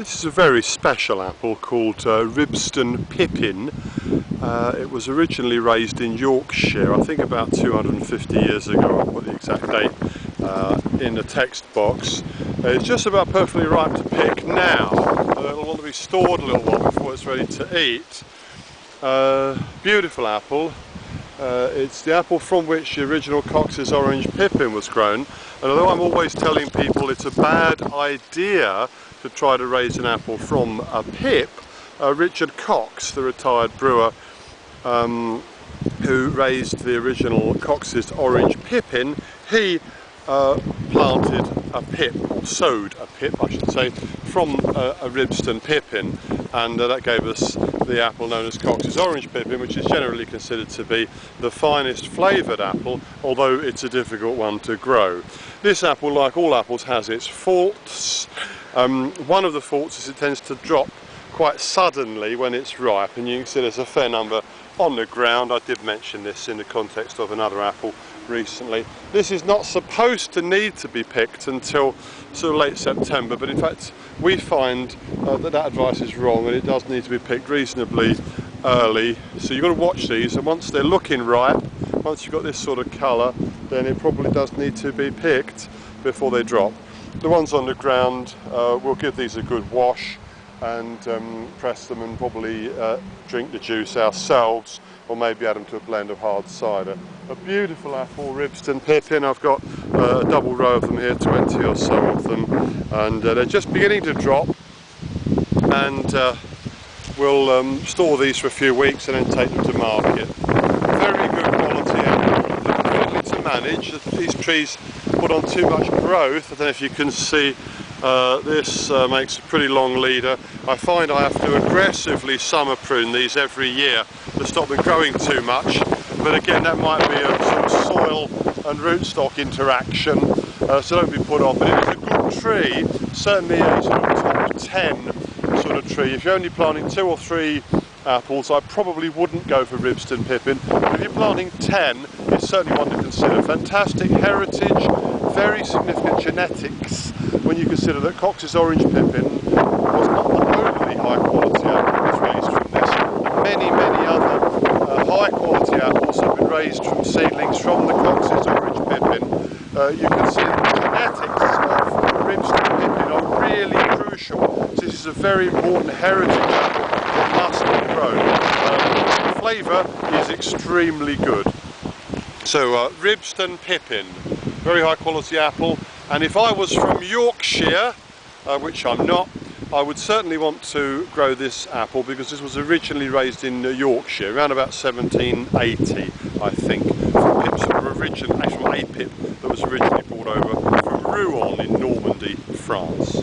This is a very special apple called Ribston Pippin. It was originally raised in Yorkshire, I think about 250 years ago. I'll put the exact date in the text box. It's just about perfectly ripe to pick now. It'll want to be stored a little while before it's ready to eat. Beautiful apple. It's the apple from which the original Cox's Orange Pippin was grown, and although I'm always telling people it's a bad idea to try to raise an apple from a pip, Richard Cox, the retired brewer who raised the original Cox's Orange Pippin, he planted a pip, or sowed a pip I should say, from a Ribston Pippin, and that gave us the apple known as Cox's Orange Pippin, which is generally considered to be the finest flavoured apple, although it's a difficult one to grow. This apple, like all apples, has its faults. One of the faults is it tends to drop quite suddenly when it's ripe, and you can see there's a fair number on the ground. I did mention this in the context of another apple recently. This is not supposed to need to be picked until sort of late September, but in fact we find that advice is wrong, and it does need to be picked reasonably early. So you've got to watch these, and once they're looking ripe, once you've got this sort of colour, then it probably does need to be picked before they drop. The ones on the ground, we'll give these a good wash and press them, and probably drink the juice ourselves, or maybe add them to a blend of hard cider. A beautiful apple, Ribston Pippin. I've got a double row of them here, 20 or so of them, and they're just beginning to drop, and we'll store these for a few weeks and then take them to market. Very good quality apple, difficult to manage. These trees put on too much growth. I don't know if you can see, this makes a pretty long leader. I find I have to aggressively summer prune these every year to stop them growing too much, but again that might be a sort of soil and rootstock interaction, so don't be put off. But it is a good tree, certainly a sort of top 10 sort of tree. If you're only planting 2 or 3 apples, I probably wouldn't go for Ribston Pippin, but if you're planting 10, it's certainly one to consider. Fantastic heritage, very significant genetics, when you consider that Cox's Orange Pippin was not the only high quality apple that was raised from this. Many other high quality apples have been raised from seedlings from the Cox's Orange Pippin. You can see that the genetics of Ribston Pippin are really crucial. So this is a very important heritage apple that must be grown. The flavour is extremely good. So Ribston Pippin, very high quality apple, and if I was from Yorkshire, which I'm not, I would certainly want to grow this apple, because this was originally raised in Yorkshire around about 1780, I think, from pips that were actually from a pip that was originally brought over from Rouen in Normandy, France.